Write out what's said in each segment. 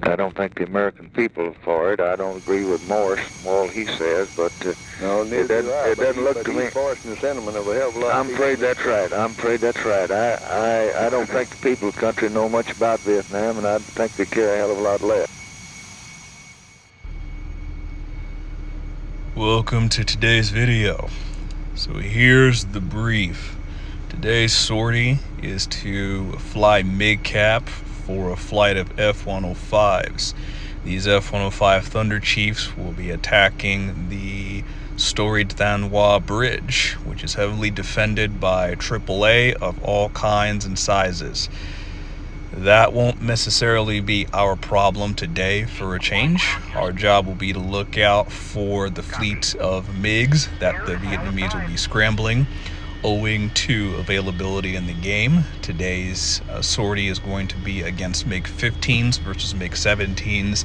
I don't think the American people are for it. I don't agree with Morse, all he says, but no, it doesn't look to me. Voicing the sentiment of a hell of a lot. I'm afraid that's right. I don't think the people of the country know much about Vietnam, and I think they care a hell of a lot less. Welcome to today's video. So here's the brief. Today's sortie is to fly MIGCAP for a flight of F-105s. These F-105 Thunder Chiefs will be attacking the storied Thanh Hoa Bridge, which is heavily defended by AAA of all kinds and sizes. That won't necessarily be our problem today for a change. Our job will be to look out for the fleet of MiGs that the Vietnamese will be scrambling owing to availability in the game. Today's sortie is going to be against MiG-15s versus MiG-17s.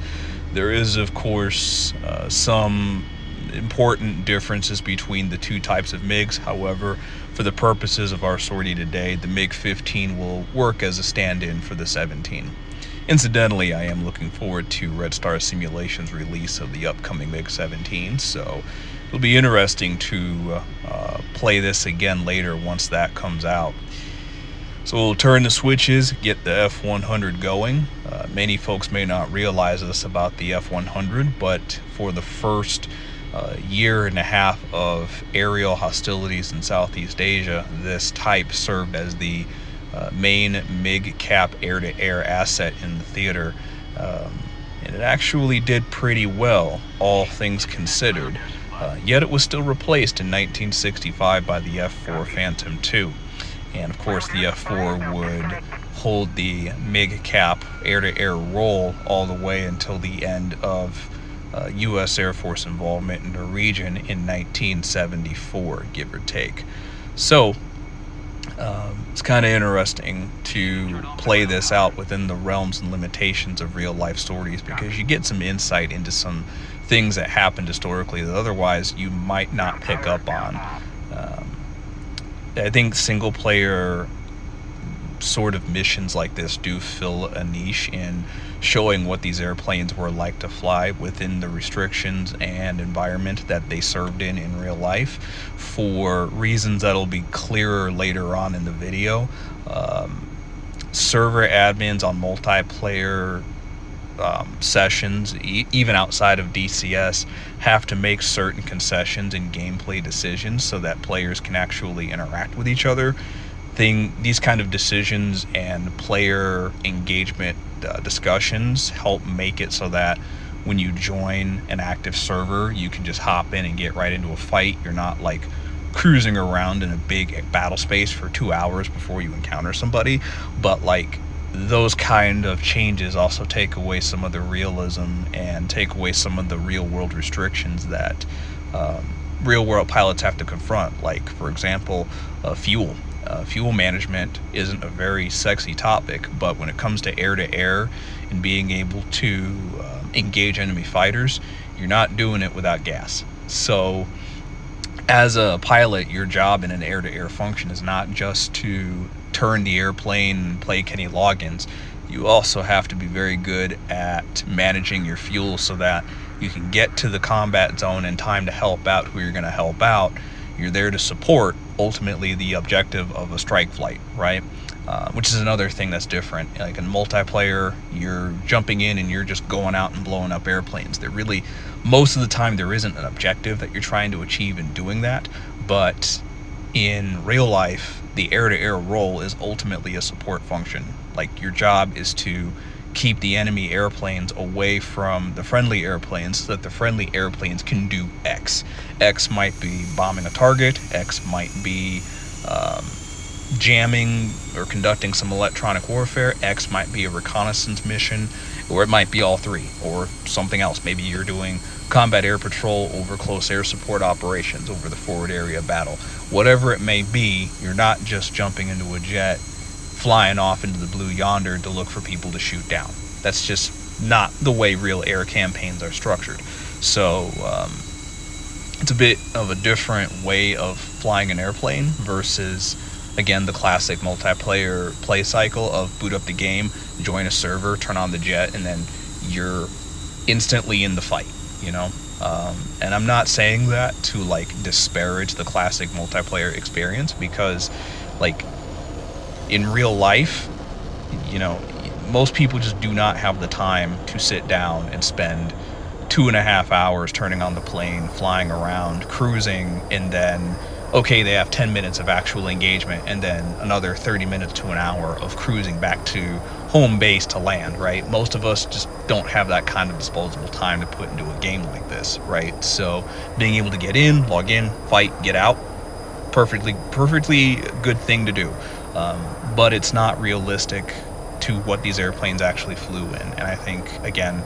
There is, of course, some important differences between the two types of MiGs. However, for the purposes of our sortie today, the MiG-15 will work as a stand-in for the 17. Incidentally, I am looking forward to Red Star Simulation's release of the upcoming MiG-17, so it'll be interesting to play this again later once that comes out. So we'll turn the switches, get the F-100 going. Many folks may not realize this about the F-100, but for the first year and a half of aerial hostilities in Southeast Asia, this type served as the main MIGCAP air-to-air asset in the theater, and it actually did pretty well, all things considered. Yet it was still replaced in 1965 by the F-4 Phantom II, and of course the F-4 would hold the MIGCAP air-to-air role all the way until the end of U.S. Air Force involvement in the region in 1974, give or take. So it's kind of interesting to play this out within the realms and limitations of real life stories, because you get some insight into some things that happened historically that otherwise you might not pick up on. I think single player sort of missions like this do fill a niche in showing what these airplanes were like to fly within the restrictions and environment that they served in real life, for reasons that'll be clearer later on in the video. Server admins on multiplayer sessions, even outside of DCS, have to make certain concessions in gameplay decisions so that players can actually interact with each other. These kind of decisions and player engagement discussions help make it so that when you join an active server, you can just hop in and get right into a fight. You're not like cruising around in a big battle space for 2 hours before you encounter somebody. But like, those kind of changes also take away some of the realism and take away some of the real world restrictions that real world pilots have to confront. Like, for example, fuel. Fuel management isn't a very sexy topic, but when it comes to air-to-air and being able to engage enemy fighters, you're not doing it without gas. So as a pilot, your job in an air-to-air function is not just to turn the airplane and play Kenny Loggins. You also have to be very good at managing your fuel so that you can get to the combat zone in time to help out who you're going to help out. You're there to support, ultimately, the objective of a strike flight, right? Which is another thing that's different. Like in multiplayer, you're jumping in and you're just going out and blowing up airplanes. There really, most of the time, there isn't an objective that you're trying to achieve in doing that. But in real life, the air-to-air role is ultimately a support function. Like, your job is to keep the enemy airplanes away from the friendly airplanes so that the friendly airplanes can do X. X might be bombing a target, X might be jamming or conducting some electronic warfare, X might be a reconnaissance mission, or it might be all three, or something else. Maybe you're doing combat air patrol over close air support operations, over the forward area battle. Whatever it may be, you're not just jumping into a jet, flying off into the blue yonder to look for people to shoot down. That's just not the way real air campaigns are structured. So it's a bit of a different way of flying an airplane versus, again, the classic multiplayer play cycle of boot up the game, join a server, turn on the jet, and then you're instantly in the fight, you know? And I'm not saying that to like disparage the classic multiplayer experience, because like in real life, you know, most people just do not have the time to sit down and spend 2.5 hours turning on the plane, flying around, cruising, and then okay, they have 10 minutes of actual engagement and then another 30 minutes to an hour of cruising back to home base to land, right? Most of us just don't have that kind of disposable time to put into a game like this, right? So being able to get in, log in, fight, get out, perfectly good thing to do. But it's not realistic to what these airplanes actually flew in. And I think, again,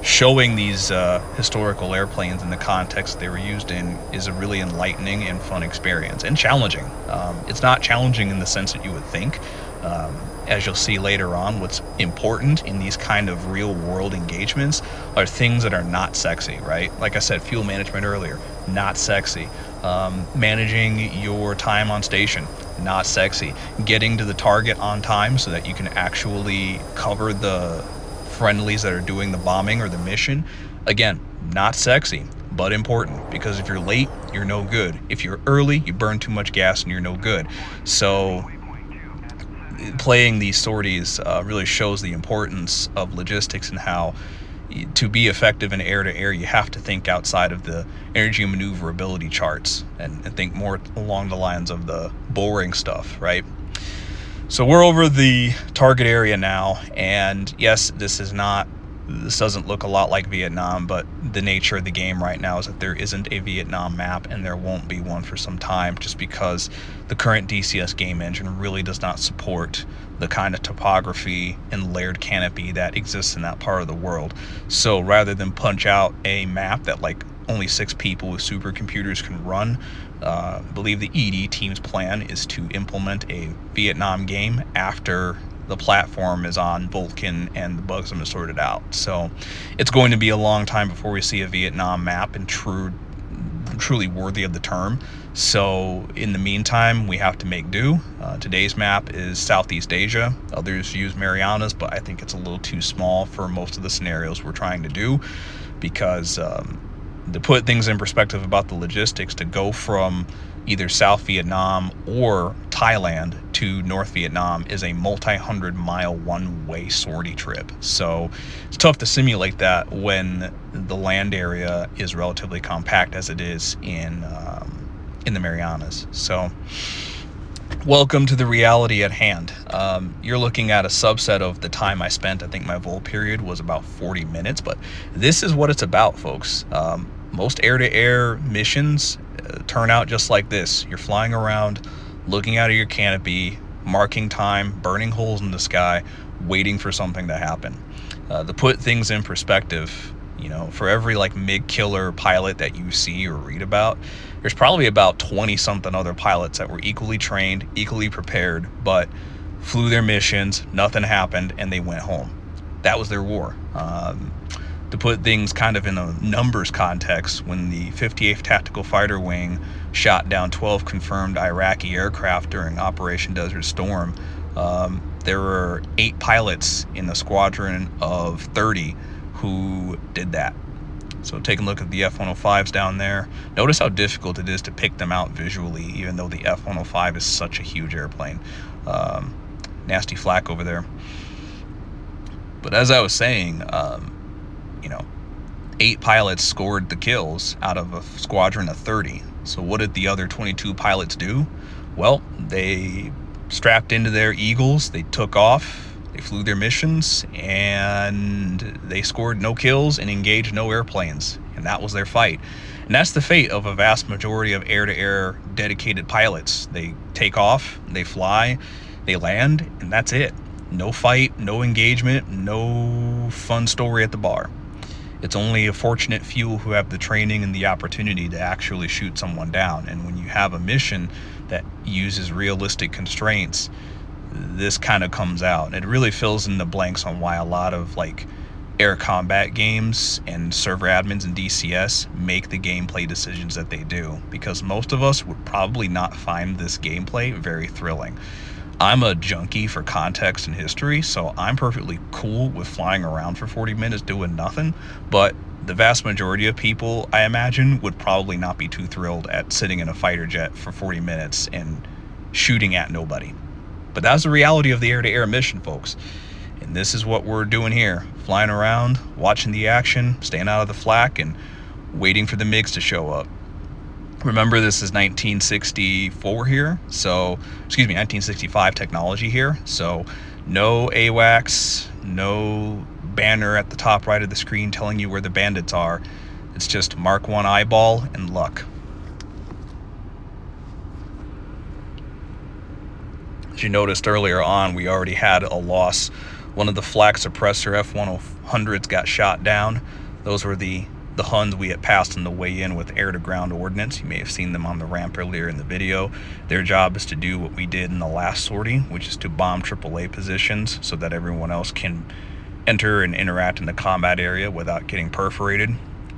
showing these historical airplanes in the context they were used in is a really enlightening and fun experience, and challenging. It's not challenging in the sense that you would think. As you'll see later on, what's important in these kind of real world engagements are things that are not sexy, right? Like I said, fuel management earlier, not sexy. Managing your time on station, not sexy. Getting to the target on time so that you can actually cover the friendlies that are doing the bombing or the mission, again, not sexy, but important, because if you're late, you're no good. If you're early, you burn too much gas and you're no good. So playing these sorties really shows the importance of logistics and how to be effective in air-to-air, you have to think outside of the energy maneuverability charts and think more along the lines of the boring stuff, right? So we're over the target area now, and yes, this doesn't look a lot like Vietnam, but the nature of the game right now is that there isn't a Vietnam map, and there won't be one for some time, just because the current DCS game engine really does not support the kind of topography and layered canopy that exists in that part of the world. So rather than punch out a map that like only 6 people with supercomputers can run, I believe the ED team's plan is to implement a Vietnam game after the platform is on Vulcan and the bugs have been sorted out. So it's going to be a long time before we see a Vietnam map and truly worthy of the term. So in the meantime, we have to make do. Today's map is Southeast Asia. Others use Marianas, but I think it's a little too small for most of the scenarios we're trying to do, because to put things in perspective about the logistics, to go from either South Vietnam or Thailand to North Vietnam is a multi-100-mile one-way sortie trip. So it's tough to simulate that when the land area is relatively compact as it is in the Marianas. So welcome to the reality at hand. You're looking at a subset of the time I spent. I think my vol period was about 40 minutes, but this is what it's about, folks. Most air-to-air missions turn out just like this. You're flying around, looking out of your canopy, marking time, burning holes in the sky, waiting for something to happen. To put things in perspective, you know, for every like MiG killer pilot that you see or read about, there's probably about 20-something other pilots that were equally trained, equally prepared, but flew their missions, nothing happened, and they went home. That was their war. To put things kind of in a numbers context, when the 58th Tactical Fighter Wing shot down 12 confirmed Iraqi aircraft during Operation Desert Storm, there were 8 pilots in a squadron of 30 who did that. So take a look at the F-105s down there. Notice how difficult it is to pick them out visually, even though the F-105 is such a huge airplane. Nasty flak over there. But as I was saying, you know, 8 pilots scored the kills out of a squadron of 30. So what did the other 22 pilots do? Well, they strapped into their Eagles, they took off, they flew their missions, and they scored no kills and engaged no airplanes. And that was their fight. And that's the fate of a vast majority of air-to-air dedicated pilots. They take off, they fly, they land, and that's it. No fight, no engagement, no fun story at the bar. It's only a fortunate few who have the training and the opportunity to actually shoot someone down. And when you have a mission that uses realistic constraints, this kind of comes out. And it really fills in the blanks on why a lot of like air combat games and server admins and DCS make the gameplay decisions that they do, because most of us would probably not find this gameplay very thrilling. I'm a junkie for context and history, so I'm perfectly cool with flying around for 40 minutes doing nothing, but the vast majority of people, I imagine, would probably not be too thrilled at sitting in a fighter jet for 40 minutes and shooting at nobody. But that's the reality of the air-to-air mission, folks. And this is what we're doing here. Flying around, watching the action, staying out of the flak, and waiting for the MiGs to show up. Remember, this is 1964 here, so, 1965 technology here, so no AWACS, no banner at the top right of the screen telling you where the bandits are. It's just Mark 1 eyeball and luck. As you noticed earlier on, we already had a loss. One of the flak suppressor F-100s got shot down. Those were the Huns we had passed on the way in with air-to-ground ordnance. You may have seen them on the ramp earlier in the video. Their job is to do what we did in the last sortie, which is to bomb AAA positions so that everyone else can enter and interact in the combat area without getting perforated.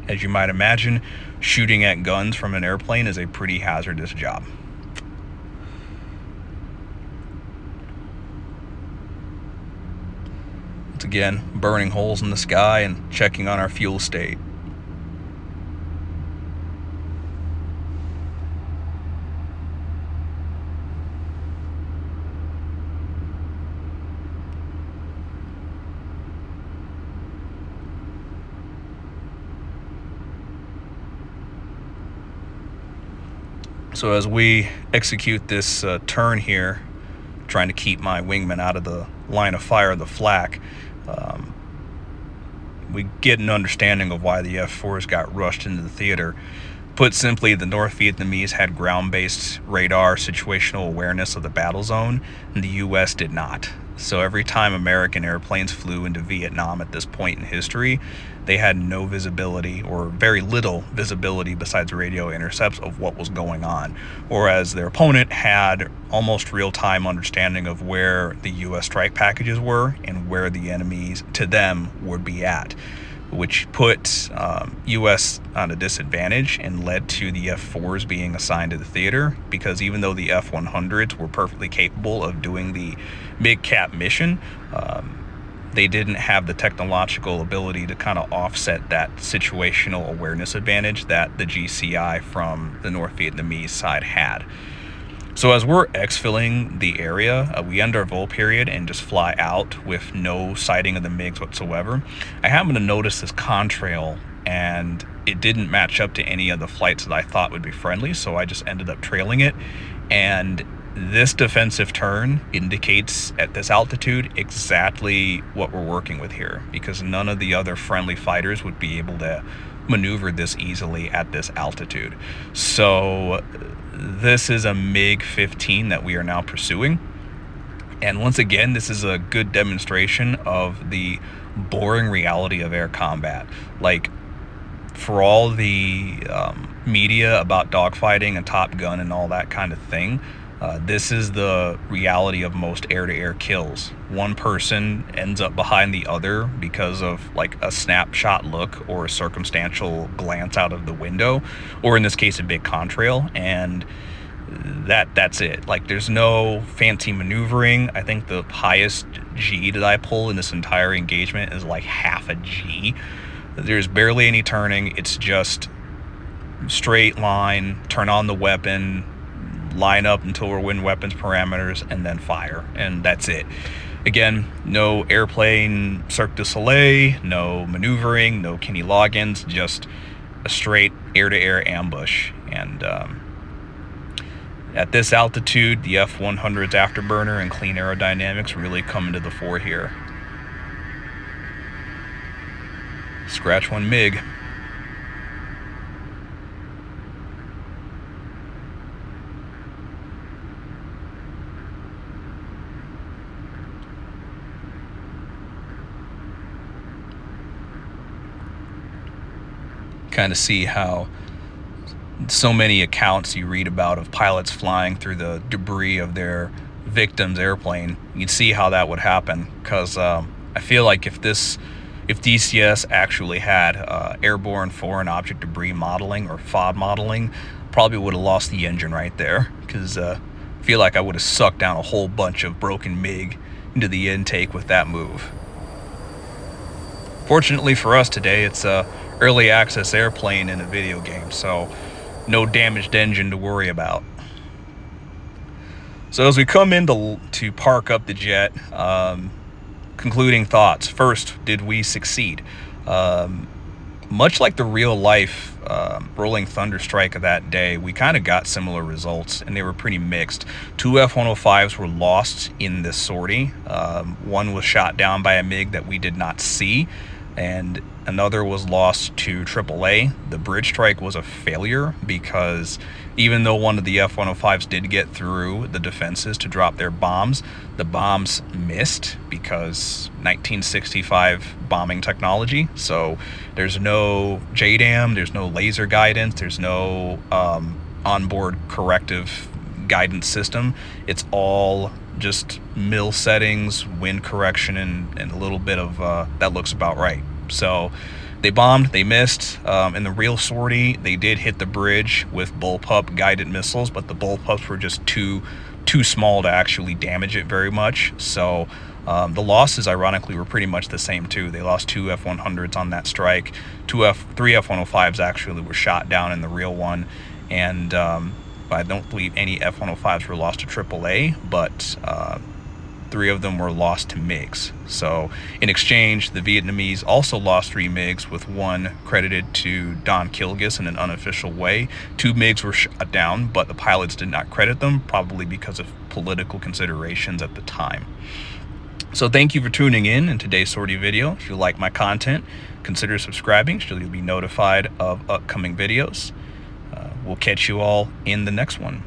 As you might imagine, shooting at guns from an airplane is a pretty hazardous job. Once again, burning holes in the sky and checking on our fuel state. So as we execute this turn here, trying to keep my wingman out of the line of fire of the flak, we get an understanding of why the F-4s got rushed into the theater. Put simply, the North Vietnamese had ground-based radar situational awareness of the battle zone, and the US did not. So every time American airplanes flew into Vietnam at this point in history, they had no visibility, or very little visibility besides radio intercepts, of what was going on. Whereas their opponent had almost real-time understanding of where the US strike packages were and where the enemies, to them, would be at, which put US on a disadvantage and led to the F-4s being assigned to the theater, because even though the F-100s were perfectly capable of doing the MIGCAP mission, they didn't have the technological ability to kind of offset that situational awareness advantage that the GCI from the North Vietnamese side had. So as we're exfilling the area, we end our vol period and just fly out with no sighting of the MiGs whatsoever. I happened to notice this contrail, and it didn't match up to any of the flights that I thought would be friendly, so I just ended up trailing it. And this defensive turn indicates at this altitude exactly what we're working with here, because none of the other friendly fighters would be able to maneuver this easily at this altitude. So this is a MiG-15 that we are now pursuing. And once again, this is a good demonstration of the boring reality of air combat. Like, for all the media about dogfighting and Top Gun and all that kind of thing, this is the reality of most air-to-air kills. One person ends up behind the other because of like a snapshot look or a circumstantial glance out of the window, or in this case a big contrail, and that's it. Like, there's no fancy maneuvering. I think the highest G that I pull in this entire engagement is like half a G. There's barely any turning. It's just straight line, turn on the weapon, line up until we're within weapons parameters, and then fire, and that's it. Again, no airplane Cirque du Soleil, no maneuvering, no Kenny Loggins, just a straight air-to-air ambush. And at this altitude, the F-100's afterburner and clean aerodynamics really come into the fore here. Scratch one MiG. Kind of see how so many accounts you read about of pilots flying through the debris of their victim's airplane. You'd see how that would happen, because I feel like if DCS actually had airborne foreign object debris modeling or FOD modeling, probably would have lost the engine right there, because I feel like I would have sucked down a whole bunch of broken MiG into the intake with that move. Fortunately for us today, it's a early access airplane in a video game, so no damaged engine to worry about. So as we come in to park up the jet, concluding thoughts. First, did we succeed? Much like the real life rolling thunder strike of that day, we kind of got similar results, and they were pretty mixed. 2 F-105s were lost in this sortie. One was shot down by a MiG that we did not see, and another was lost to AAA. The bridge strike was a failure because even though one of the F-105s did get through the defenses to drop their bombs, the bombs missed because 1965 bombing technology. So there's no JDAM, there's no laser guidance, there's no onboard corrective guidance system. It's all just mil settings, wind correction, and a little bit of that looks about right. So they bombed, they missed. In the real sortie, they did hit the bridge with bullpup guided missiles, but the bullpups were just too small to actually damage it very much. So the losses, ironically, were pretty much the same too. They lost 2 F-100s on that strike. 3 F-105s actually were shot down in the real one, and I don't believe any F-105s were lost to AAA, but 3 of them were lost to MiGs. So in exchange, the Vietnamese also lost 3 MiGs, with 1 credited to Don Kilgus in an unofficial way. 2 MiGs were shot down, but the pilots did not credit them, probably because of political considerations at the time. So thank you for tuning in today's sortie video. If you like my content, consider subscribing so you'll be notified of upcoming videos. We'll catch you all in the next one.